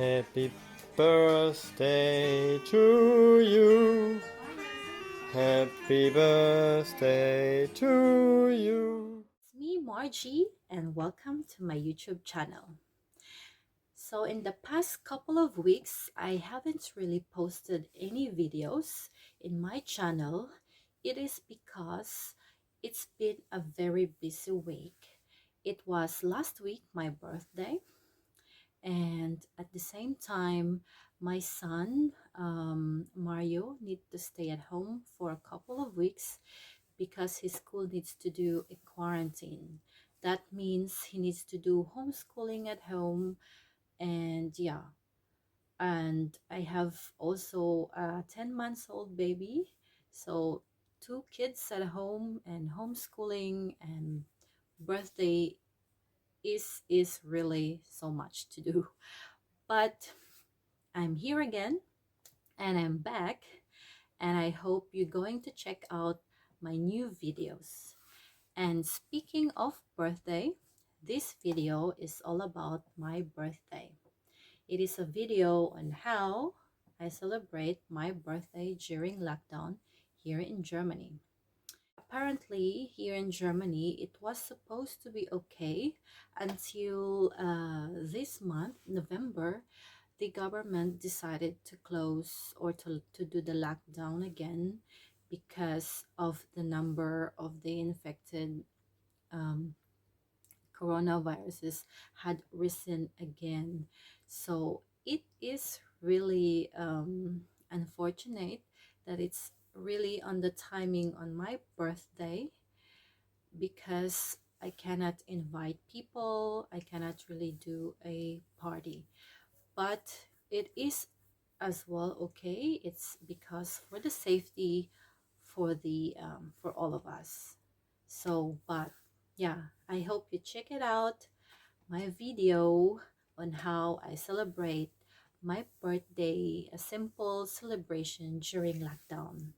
Happy birthday to you. Happy birthday to you. It's me, Margie, and welcome to my YouTube channel. So in the past couple of weeks, I haven't really posted any videos in my channel. It is because it's been a very busy week. It was last week my birthday, and at the same time, my son, Mario, need to stay at home for a couple of weeks because his school needs to do a quarantine. That means he needs to do homeschooling at home. And yeah, and I have also a 10 months old baby. So two kids at home and homeschooling and birthday is really so much to do. But I'm here again and I'm back, and I hope you're going to check out my new videos. And speaking of birthday, this video is all about my birthday. It is a video on how I celebrate my birthday during lockdown here in Germany. Apparently, here in Germany, it was supposed to be okay until this month, November. The government decided to close or to do the lockdown again because of the number of the infected um, coronaviruses had risen again. So it is really unfortunate that it's really on the timing on my birthday, because I cannot invite people, I cannot really do a party. But it is as well okay. It's because for the safety for all of us. So but yeah, I hope you check it out, my video on how I celebrate my birthday, a simple celebration during lockdown.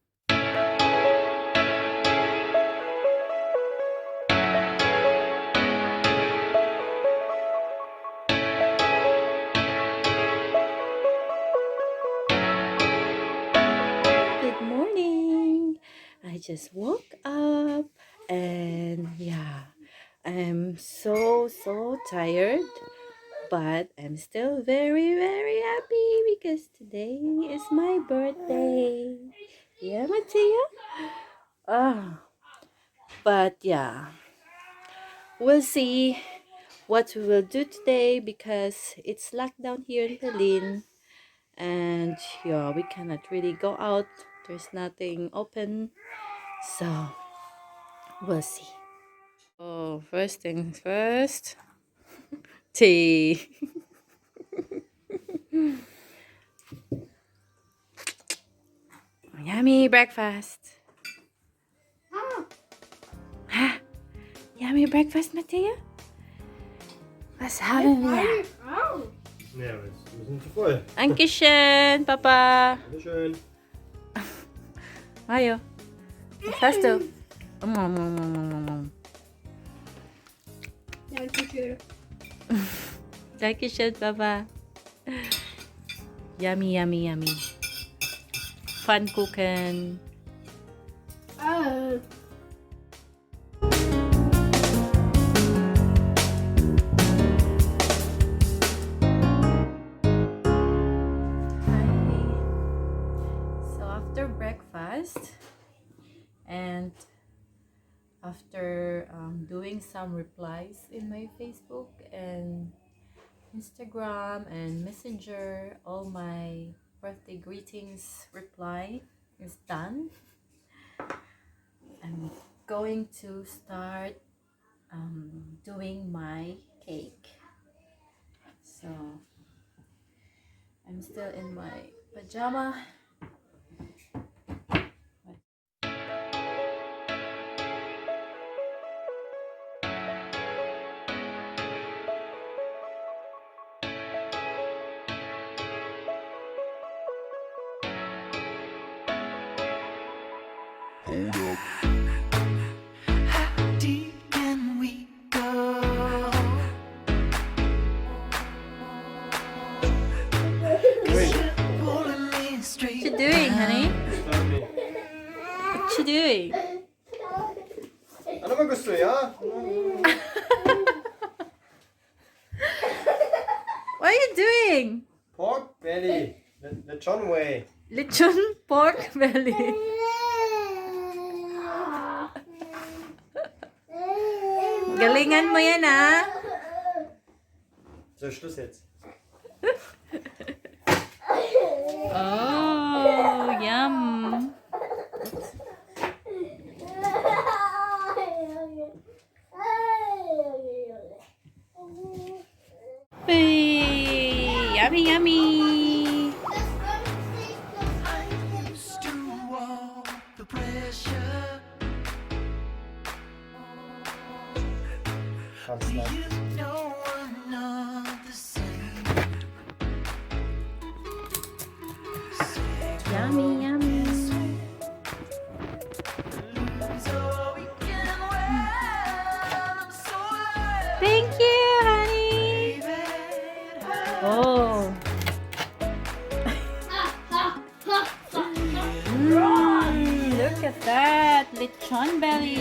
Good morning. I just woke up and yeah, I'm so tired, but I'm still very happy because today is my birthday. Yeah, Mattia? Ah, but yeah, we'll see what we will do today because it's lockdown here in Berlin, and yeah, we cannot really go out. There's nothing open, so we'll see. Oh, first things first, tea. Yummy breakfast. Ha, yummy breakfast, Mattia. Was haben wir? Ja, wir sind zu voll. Dankeschön, Papa. Bitteschön. Mario, was hast du? Dankeschön. Dankeschön, Papa. Yummy. Pfannkuchen. Oh. Hi. So after breakfast and after doing some replies in my Facebook and Instagram and Messenger, all my birthday greetings reply is done. I'm going to start doing my cake. So I'm still in my pajama. Hold up. How deep can we go? Sama gusto, ja? What are you doing? Pork belly. The John way. Lechon pork belly. Galingan mo yan, ah. So, Schluss jetzt. Oh, yum. Hey, yummy, yummy. used to all the pressure. Ganz leicht. You know I'm not the same. Yummy, yummy. So we can well, I'm so alive, Thank you, honey. baby. Oh. Look at that. Lechon belly.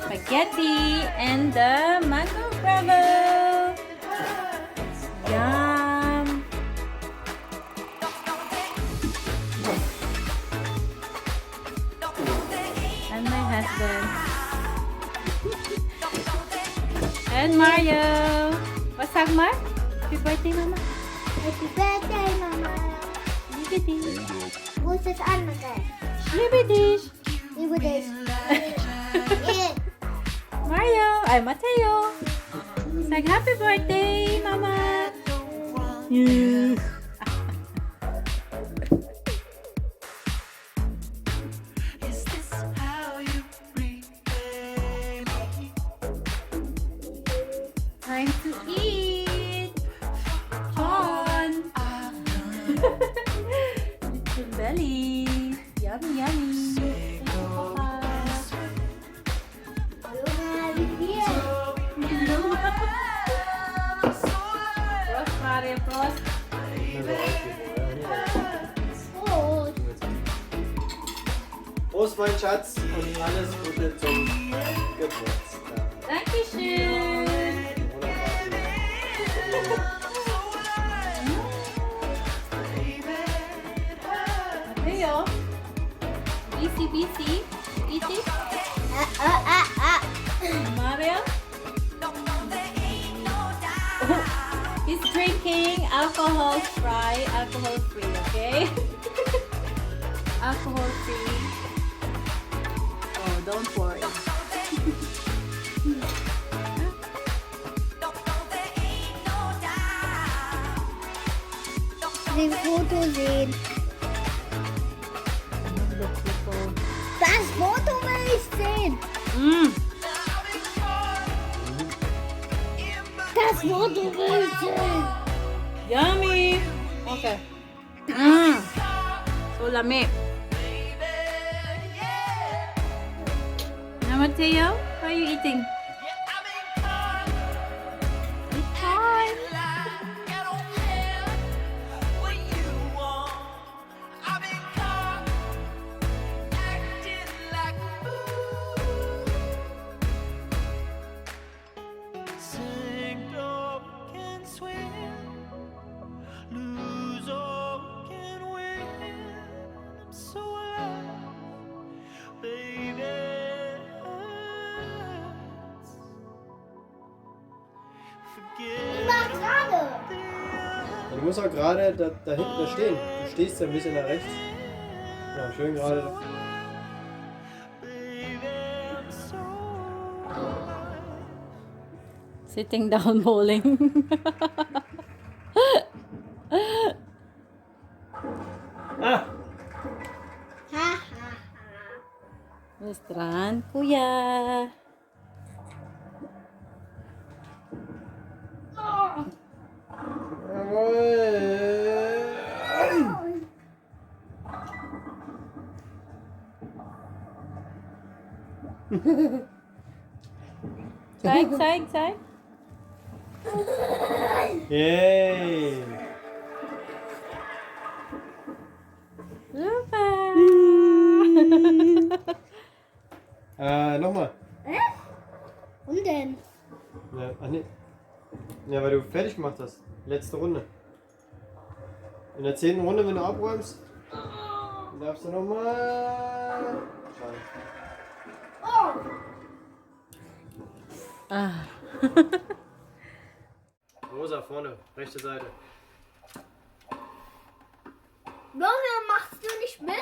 Spaghetti and the mango gravel. Yum. And my husband. And Mario. What's up, Mar? Happy birthday, Mama. Happy birthday, Mama. Liebedisch. Wo ist das andere? Liebedisch. Liebe dich. Mario. Ay, Mateo. Say happy birthday, Mama. Yeah. Is this how you repay me? Time to eat. John. Little belly. Yummy, yummy. Thank you, Papa. Hallo, wie viel? Prost, Mario. Prost. Oh, Prost, mein Schatz, und alles Gute zum Geburtstag. Dankeschön. Mateo. Busy, busy. Eating. Mario. He's drinking alcohol free, okay? Alcohol free. Oh, don't worry. den Foto sehen. Das Foto will ich sehen. Mm. Das Foto will ich sehen. Yummy. Okay. Mm. So lami. Now, Mateo, how are you eating? It's time. Mach gerade. Du musst auch gerade da hinten da stehen. Du stehst ja ein bisschen nach rechts. Ja, schön gerade. Sitting down bowling. Ah! Ha, ha, Restaurant, kuya. Zeig. Yay! Lupa. Nochmal. Und denn? Ja, ach nee. Ja, weil du fertig gemacht hast. Letzte Runde. In der 10. Runde, wenn du abräumst, darfst du nochmal. Schade. Ah. Rosa vorne, rechte Seite. Junge, machst du nicht mit?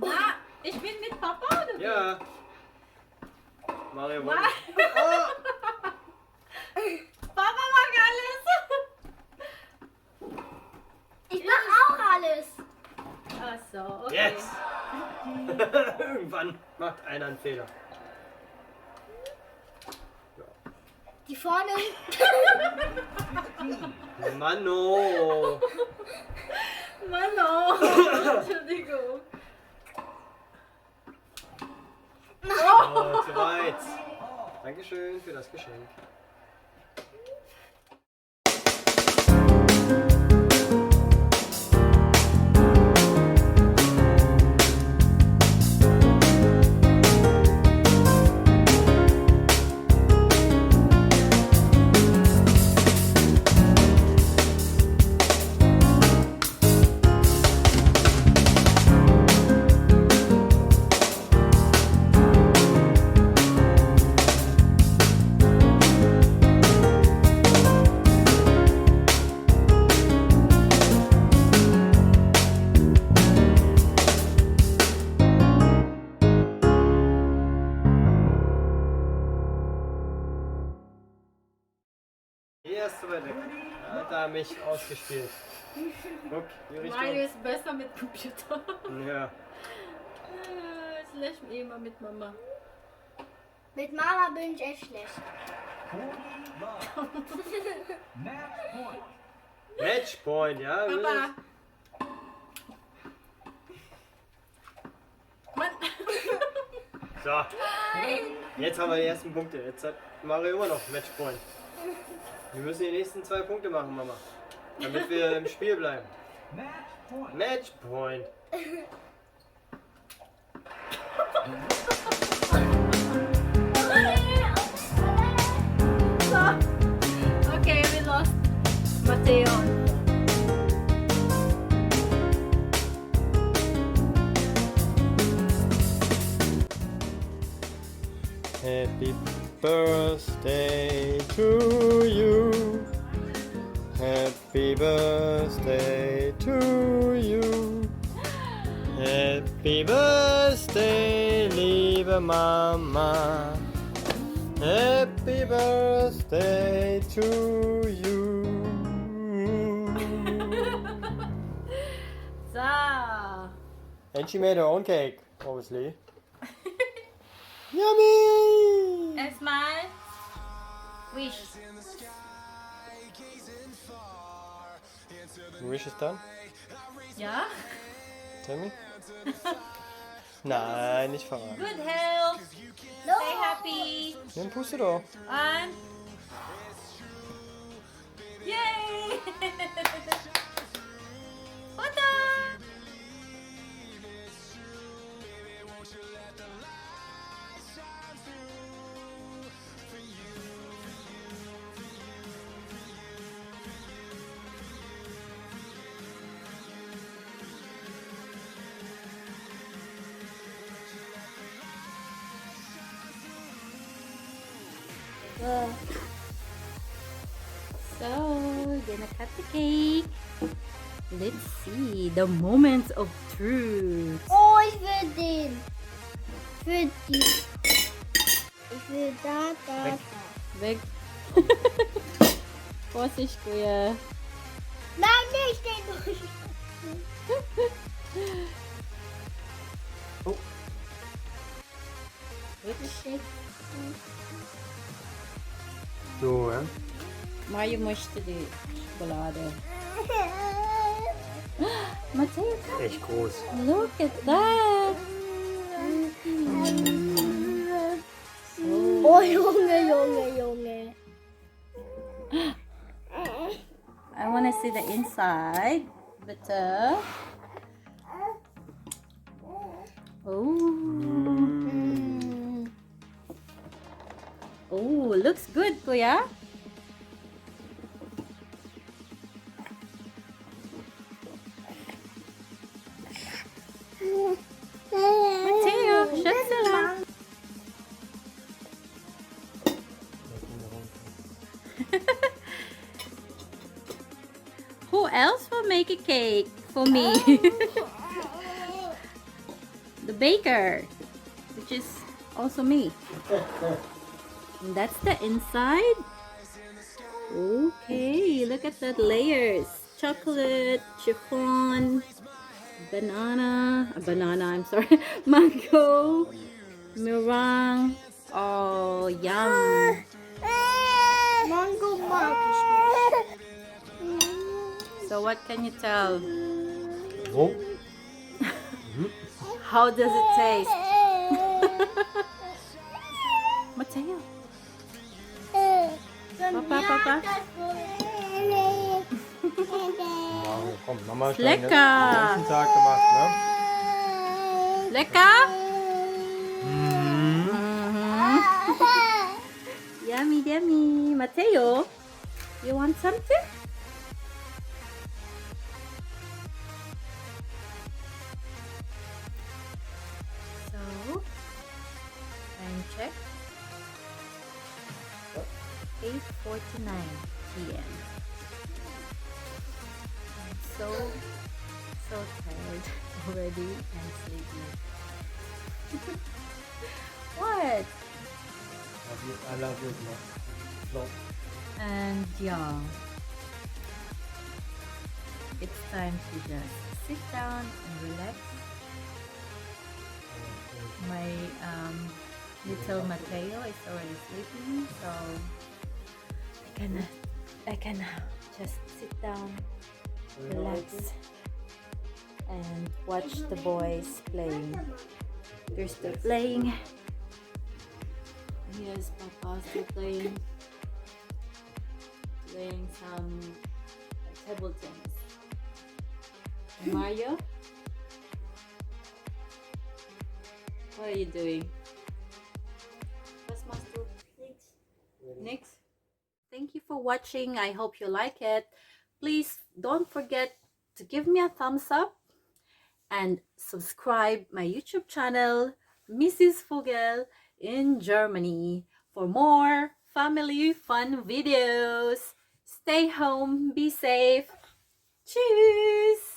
Na, ich bin mit Papa oder wie? Ja. Mario, Ma- Papa mag alles. Ich mach auch alles. Ach so, okay. Jetzt! Irgendwann macht einer einen Fehler. Die vorne. Mano! Mano. Entschuldigung. Oh, zu weit. Dankeschön für das Geschenk. Die erste weit weg. Hat er mich ausgespielt. Guck, die Mario Richtung. ist besser mit Computer. Ja. Ich lächle mich immer mit Mama. Mit Mama bin ich echt schlecht. Matchpoint, ja. Papa. Mann. So. Jetzt haben wir die ersten Punkte. Jetzt hat Mario immer noch Matchpoint. Wir müssen die nächsten 2 Punkte machen, Mama. Damit wir im Spiel bleiben. Matchpoint. Okay, we lost Matteo. Happy birthday to you. Happy birthday to you. Happy birthday, liebe Mama. Happy birthday to you. So. And she made her own cake, obviously. Yummy! Erstmal Wish. The wish is done? Ja? Tell me? Nein, nicht verraten. Good health. Stay happy. Dann puste doch. And yay! Foto! So, gonna cut the cake. Let's see the moments of truth. Oh, ich will den. Für die. Ich will da. Weg. Vorsicht, Kuya. Nein, nicht den durch. Oh. Wirklich? So, ja? Mario möchte die Schokolade. Matteo, Echt groß. look at that. Oh, Junge. I want to see the inside. Bitte. looks good, Kuya. Mateo, schätze lang. Who else will make a cake for me? The baker, which is also me. And that's the inside. Okay, look at the layers. Chocolate, chiffon, banana, I'm sorry, mango, meringue. Oh, yum. Mango mag. So what can you tell? Oh. How does it taste? Mateo. Papa. Ja, komm, Mama hat den Lecker. ganzen Tag gemacht, ne? Lecker? Mhm. Yummy, yummy. Mateo, you want something? So, time check. 8:49 p.m. I'm so tired already and sleepy. What? I love you, Flo. And yeah, it's time to just sit down and relax. My little Mateo is already sleeping, so I can just sit down, relax, and watch the boys playing. They're still playing. Here's Papa still playing some table tennis. And Mario, what are you doing? Next. Thank you for watching. I hope you like it. Please don't forget to give me a thumbs up and subscribe my YouTube channel, Mrs. Vogel in Germany, for more family fun videos. Stay home, be safe. Tschüss.